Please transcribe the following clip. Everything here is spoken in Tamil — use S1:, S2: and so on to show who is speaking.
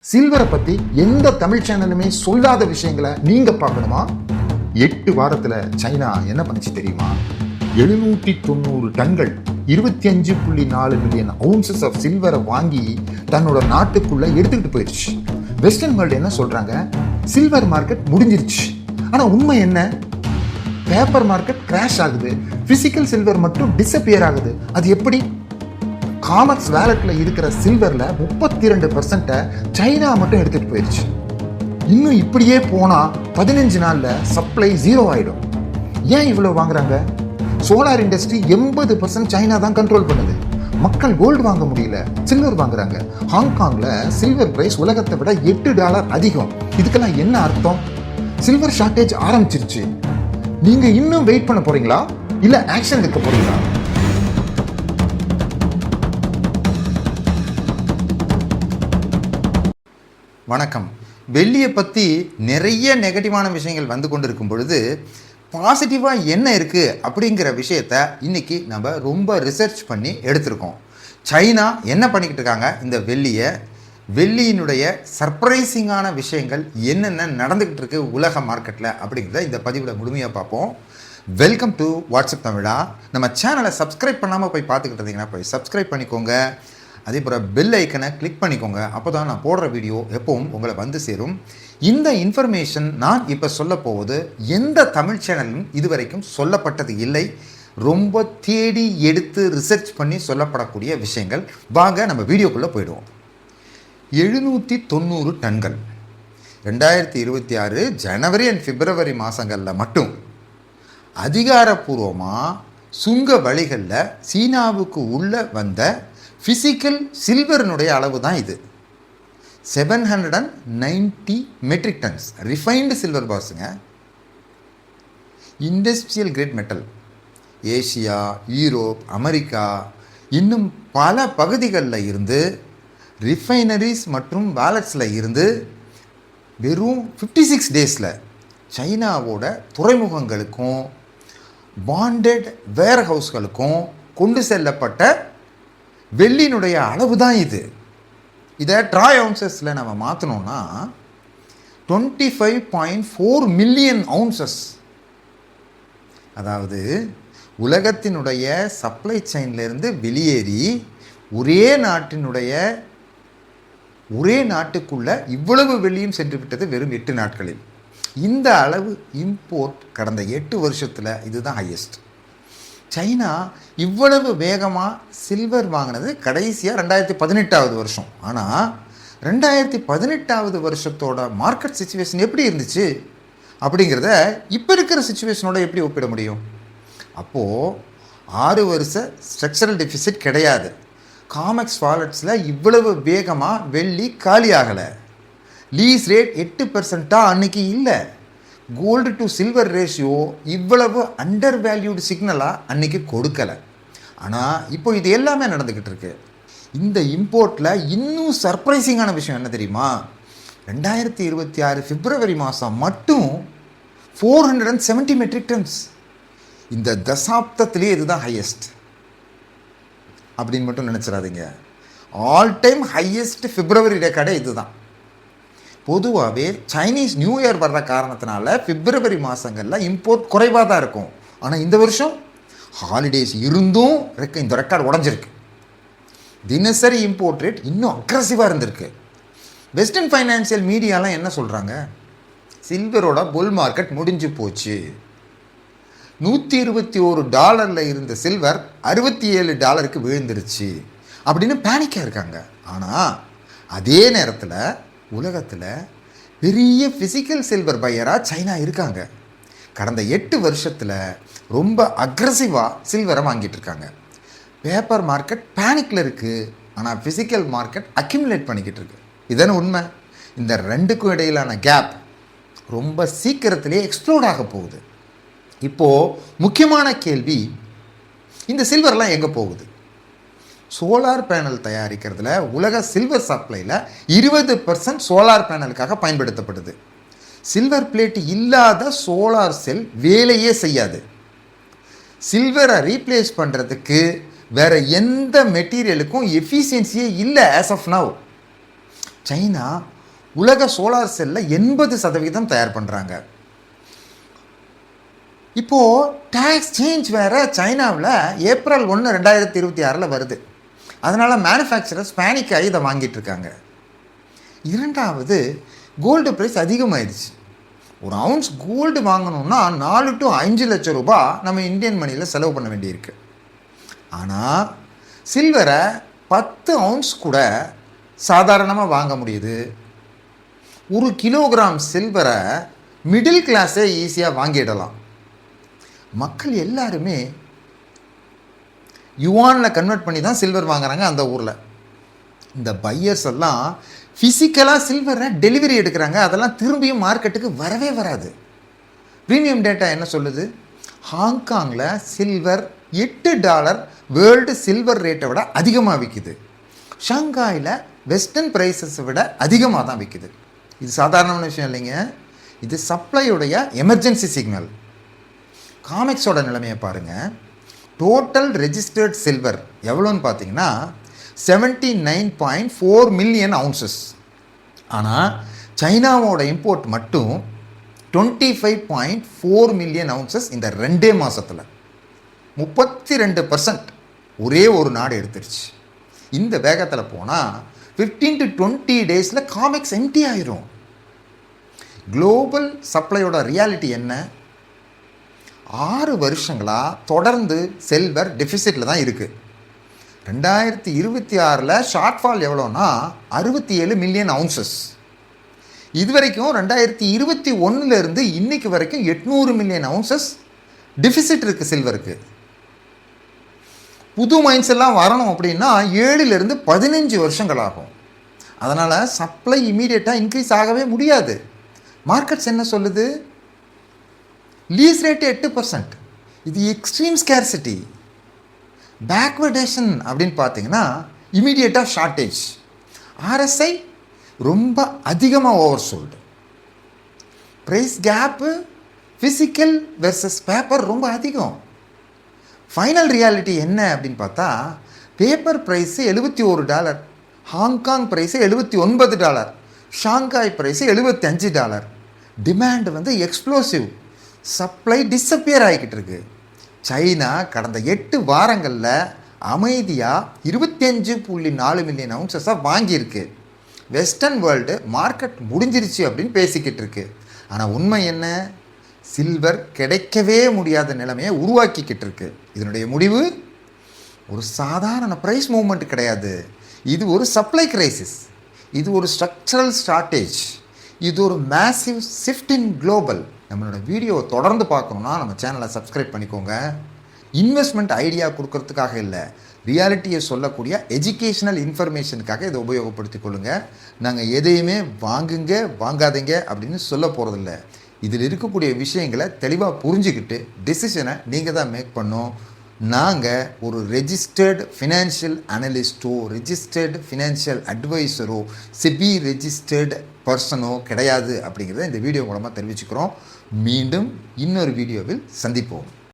S1: சில்வரை பத்தி எந்த தமிழ் சேனலுமே சொல்லாத விஷயங்களை நீங்க பார்க்கணுமா? 8 வாரத்துல சைனா என்ன பண்ணுச்சு தெரியுமா? 790 டன்கள் 25.4 மில்லியன் அவுன்சஸ் ஆஃப் சில்வரை வாங்கி தன்னோட நாட்டுக்குள்ள எடுத்துக்கிட்டு போயிடுச்சு. வெஸ்டர்ன் வேர்ல்டு என்ன சொல்றாங்க? சில்வர் மார்க்கெட் முடிஞ்சிருச்சு. ஆனா உண்மை என்ன? பேப்பர் மார்க்கெட் கிராஷ் ஆகுது, பிசிக்கல் சில்வர் மட்டும் டிஸப்பியர் ஆகுது. அது எப்படி? காமக்ஸ் வேலட்ல இருக்கிற சில்வர்ல 32% சைனா மட்டும் எடுத்துட்டு போயிருச்சு. இன்னும் இப்படியே போனா 15 நாள்ல சப்ளை ஜீரோ ஆயிடும். ஏன் இவ்வளவு வாங்குறாங்க? சோலார் இண்டஸ்ட்ரி 80% சைனா தான் கண்ட்ரோல் பண்ணுது. மக்கள் கோல்டு வாங்க முடியல, சில்வர் வாங்குறாங்க. ஹாங்காங்ல சில்வர் பிரைஸ் உலகத்தை விட $8 அதிகம். இதுக்கெல்லாம் என்ன அர்த்தம்? சில்வர் ஷார்டேஜ் ஆரம்பிச்சிருச்சு. நீங்க இன்னும் வெயிட் பண்ண போறீங்களா இல்ல ஆக்ஷன் எடுக்க போறீங்களா?
S2: வணக்கம். வெள்ளியை பற்றி நிறைய நெகட்டிவான விஷயங்கள் வந்து கொண்டு இருக்கும் பொழுது பாசிட்டிவாக என்ன இருக்குது அப்படிங்கிற விஷயத்த இன்றைக்கி நம்ம ரொம்ப ரிசர்ச் பண்ணி எடுத்திருக்கோம். சைனா என்ன பண்ணிக்கிட்டு இருக்காங்க, இந்த வெள்ளியினுடைய சர்ப்ரைசிங்கான விஷயங்கள் என்னென்ன நடந்துக்கிட்டு இருக்கு உலக மார்க்கெட்டில் அப்படிங்கிறத இந்த பதிவில் முழுமையாக பார்ப்போம். வெல்கம் டு வாட்ஸ்அப் தமிழா. நம்ம சேனலை சப்ஸ்கிரைப் பண்ணாமல் போய் பார்த்துக்கிட்டு இருந்தீங்கன்னா போய் சப்ஸ்கிரைப் பண்ணிக்கோங்க. அதே போல் பெல் ஐக்கனை கிளிக் பண்ணிக்கோங்க. அப்போ தான் நான் போடுற வீடியோ எப்பவும் உங்களை வந்து சேரும். இந்த இன்ஃபர்மேஷன் நான் இப்போ சொல்ல போவது எந்த தமிழ் சேனலும் இதுவரைக்கும் சொல்லப்பட்டது இல்லை. ரொம்ப தேடி எடுத்து ரிசர்ச் பண்ணி சொல்லப்படக்கூடிய விஷயங்கள். வாங்க நம்ம வீடியோக்குள்ளே போயிடுவோம். 790 டன்கள் 2026 ஜனவரி அண்ட் பிப்ரவரி மாதங்களில் மட்டும் அதிகாரப்பூர்வமாக சுங்க வழிகளில் சீனாவுக்கு உள்ளே வந்த ஃபிசிக்கல் சில்வரினுடைய அளவு தான் இது. 790 மெட்ரிக் டன்ஸ் ரிஃபைன்டு சில்வர் பாஸுங்க. Industrial grade metal Asia, Europe, America இன்னும் பல பகுதிகளில் இருந்து ரிஃபைனரிஸ் மற்றும் வேலட்ஸில் இருந்து வெறும் 56 டேஸில் சைனாவோட துறைமுகங்களுக்கும் பாண்டட் வேர் ஹவுஸ்களுக்கும் கொண்டு செல்லப்பட்ட வெள்ளியினுடைய அளவு தான் இது. இதை ட்ராய் அவுன்சஸில் நம்ம மாற்றினோன்னா 25.4 மில்லியன் அவுன்சஸ். அதாவது உலகத்தினுடைய சப்ளை செயின்லேருந்து வெளியேறி ஒரே நாட்டுக்குள்ள இவ்வளவு வெள்ளியும் சென்று விட்டது வெறும் 8 நாட்களில். இந்த அளவு இம்போர்ட் கடந்த 8 வருஷத்தில் இதுதான் ஹையஸ்ட். சைனா இவ்வளவு வேகமாக சில்வர் வாங்கினது கடைசியாக 2018 வருஷம். ஆனால் 2018 வருஷத்தோட மார்க்கெட் சிச்சுவேஷன் எப்படி இருந்துச்சு அப்படிங்கிறத இப்போ இருக்கிற சிச்சுவேஷனோட எப்படி ஒப்பிட முடியும்? அப்போது 6 வருஷ ஸ்ட்ரக்சரல் டெஃபிசிட் கிடையாது. காமெக்ஸ் வாலெட்ஸில் இவ்வளவு வேகமாக வெள்ளி காலி ஆகலை. லீஸ் ரேட் 8% அன்னைக்கு இல்லை. கோல்டு டு சில்வர் ரேஷியோ இவ்வளவு அண்டர் வேல்யூடு சிக்னலாக அன்றைக்கி கொடுக்கலை. ஆனால் இப்போ இது எல்லாமே நடந்துக்கிட்டு இருக்கு. இந்த இம்போர்ட்டில் இன்னும் சர்ப்ரைசிங்கான விஷயம் என்ன தெரியுமா? 2026 பிப்ரவரி மாதம் மட்டும் 470 மெட்ரிக் டன்ஸ். இந்த தசாப்தத்திலே இதுதான் ஹையஸ்ட் அப்படின்னு மட்டும் நினச்சிடாதீங்க. ஆல் டைம் ஹையஸ்ட் பிப்ரவரி ரெக்கார்டே இதுதான். பொதுவாகவே சைனீஸ் நியூ இயர் வர்ற காரணத்தினால பிப்ரவரி மாதங்களில் இம்போர்ட் குறைவாக தான் இருக்கும். ஆனால் இந்த வருஷம் ஹாலிடேஸ் இருந்தும் இந்த ரெக்கார்டு உடஞ்சிருக்கு. தினசரி இம்போர்ட் ரேட் இன்னும் அக்ரஸிவாக இருந்திருக்கு. வெஸ்டர்ன் ஃபைனான்சியல் மீடியாலாம் என்ன சொல்கிறாங்க? சில்வரோட புல் மார்க்கெட் முடிஞ்சு போச்சு. $121 இருந்த சில்வர் $67 விழுந்துருச்சு அப்படின்னு பேனிக்காக இருக்காங்க. ஆனால் அதே நேரத்தில் உலகத்தில் பெரிய ஃபிசிக்கல் சில்வர் பையராக சைனா இருக்காங்க. கடந்த 8 வருஷத்தில் ரொம்ப அக்ரஸிவாக சில்வரை வாங்கிட்டு இருக்காங்க. பேப்பர் மார்க்கெட் பேனிக்கில் இருக்குது, ஆனால் ஃபிசிக்கல் மார்க்கெட் அக்யூமுலேட் பண்ணிக்கிட்டு இருக்கு. இதான உண்மை. இந்த ரெண்டுக்கும் இடையிலான கேப் ரொம்ப சீக்கிரத்திலே எக்ஸ்ப்ளோட் ஆக போகுது. இப்போது முக்கியமான கேள்வி, இந்த சில்வர்லாம் எங்கே போகுது? சோலார் பேனல் தயாரிக்கிறதுல உலக சில்வர் சப்ளையில் 20% சோலார் பேனலுக்காக பயன்படுத்தப்படுது. சில்வர் பிளேட் இல்லாத சோலார் செல் வேலையே செய்யாது. சில்வரை ரீப்ளேஸ் பண்ணுறதுக்கு வேறு எந்த மெட்டீரியலுக்கும் எஃபிஷியன்சியே இல்லை ஆஸ் ஆஃப் நவ். சைனா உலக சோலார் செல்லை 80% தயார் பண்ணுறாங்க. இப்போது டேக்ஸ் சேஞ்ச் வேறு சைனாவில் ஏப்ரல் 1, 2026 வருது. அதனால் மேனுஃபேக்சரர்ஸ் பேனிக் ஆகி இதை வாங்கிட்டு இருக்காங்க. இரண்டாவது, கோல்டு ப்ரைஸ் அதிகமாகிடுச்சு. ஒரு அவுன்ஸ் கோல்டு வாங்கணுன்னா 4 to 5 லட்சம் ரூபாய் நம்ம இந்தியன் மணியில் செலவு பண்ண வேண்டியிருக்கு. ஆனால் சில்வரை 10 அவுன்ஸ் கூட சாதாரணமாக வாங்க முடியுது. 1 கிலோகிராம் சில்வரை மிடில் கிளாஸே ஈஸியாக வாங்கிடலாம். மக்கள் எல்லாருமே யுவானில் கன்வெர்ட் பண்ணி தான் சில்வர் வாங்குறாங்க அந்த ஊரில். இந்த பையர்ஸ் எல்லாம் ஃபிசிக்கலாக சில்வரை டெலிவரி எடுக்கிறாங்க. அதெல்லாம் திரும்பியும் மார்க்கெட்டுக்கு வரவே வராது. ப்ரீமியம் டேட்டா என்ன சொல்லுது? ஹாங்காங்கில் சில்வர் $8 வேர்ல்டு சில்வர் ரேட்டை விட அதிகமாக விற்கிது. ஷாங்காயில் வெஸ்டர்ன் ப்ரைஸஸை விட அதிகமாக தான் விற்கிது. இது சாதாரணமான விஷயம் இல்லைங்க. இது சப்ளையுடைய எமர்ஜென்சி சிக்னல். காமெக்ஸோட நிலைமையை பாருங்கள். டோட்டல் ரெஜிஸ்டர்ட் சில்வர் எவ்வளோன்னு பார்த்தீங்கன்னா 79.4 மில்லியன் அவுன்சஸ். ஆனால் சைனாவோட இம்போர்ட் மட்டும் 25.4 மில்லியன் அவுன்சஸ் இந்த 2 மாதத்தில். 32% ஒரே ஒரு நாடு எடுத்துருச்சு. இந்த வேகத்தில் போனால் 15 to 20 டேஸில் காமெக்ஸ் எம்டி ஆயிரும். குளோபல் சப்ளையோட ரியாலிட்டி என்ன? 6 வருஷங்களாக தொடர்ந்து சில்வர் டெஃபிசிட்டில் தான் இருக்குது. 2026 ஷார்ட்ஃபால் எவ்வளோன்னா 67 மில்லியன் அவுன்சஸ். இது வரைக்கும் 2021 இன்னைக்கு வரைக்கும் 800 மில்லியன் அவுன்சஸ் டெஃபிசிட் இருக்குது சில்வருக்கு. புது மைன்ஸ் எல்லாம் வரணும் அப்படின்னா 7 to 15 வருஷங்கள் ஆகும். அதனால் சப்ளை இமீடியட்டாக இன்க்ரீஸ் ஆகவே முடியாது. மார்க்கெட்ஸ் என்ன சொல்லுது? Lease rate 8%. இது எக்ஸ்ட்ரீம் ஸ்கேர்சிட்டி. பேக்வர்டேஷன் அப்படின்னு பார்த்தீங்கன்னா இமீடியட்டாக ஷார்ட்டேஜ். ஆர்எஸ்ஐ ரொம்ப அதிகமாக oversold. Price gap physical versus paper ரொம்ப அதிகம். ஃபைனல் ரியாலிட்டி என்ன அப்படின்னு பார்த்தா paper price $71, Hong Kong price $79, Shanghai price $75. Demand explosive. Supply disappear ஆகிக்கிட்டு இருக்கு. சைனா கடந்த 8 வாரங்களில் அமைதியாக 25.4 மில்லியன் அவுன்சஸாக வாங்கியிருக்கு. வெஸ்டர்ன் வேர்ல்டு மார்க்கெட் முடிஞ்சிருச்சு அப்படின்னு பேசிக்கிட்டு இருக்கு. ஆனால் உண்மை என்ன? சில்வர் கிடைக்கவே முடியாத நிலைமையை உருவாக்கிக்கிட்டு இருக்கு. இதனுடைய முடிவு ஒரு சாதாரண ப்ரைஸ் மூவ்மெண்ட் கிடையாது. இது ஒரு சப்ளை கிரைசிஸ். இது ஒரு ஸ்ட்ரக்சரல் ஷார்ட்டேஜ். இது ஒரு மேசிவ் ஷிஃப்ட் இன் குளோபல். நம்மளோட வீடியோவை தொடர்ந்து பார்க்கணுன்னா நம்ம சேனலை சப்ஸ்கிரைப் பண்ணிக்கோங்க. இன்வெஸ்ட்மெண்ட் ஐடியா கொடுக்கறதுக்காக இல்லை, ரியாலிட்டியை சொல்லக்கூடிய எஜுகேஷ்னல் இன்ஃபர்மேஷனுக்காக இதை உபயோகப்படுத்திக் கொள்ளுங்கள். நாங்கள் எதையுமே வாங்குங்க வாங்காதீங்க அப்படின்னு சொல்ல போகிறதில்ல. இதில் இருக்கக்கூடிய விஷயங்களை தெளிவாக புரிஞ்சுக்கிட்டு டெசிஷனை நீங்கள் தான் மேக் பண்ணோம். நாங்கள் ஒரு ரெஜிஸ்டர்டு ஃபினான்ஷியல் அனலிஸ்ட்டோ ரெஜிஸ்டர்டு ஃபினான்ஷியல் அட்வைஸரோ செபி ரெஜிஸ்டர்டு பர்சனோ கிடையாது அப்படிங்கிறத இந்த வீடியோ மூலமாக தெரிவிச்சுக்கிறோம். மீண்டும் இன்னொரு வீடியோவில் சந்திப்போம்.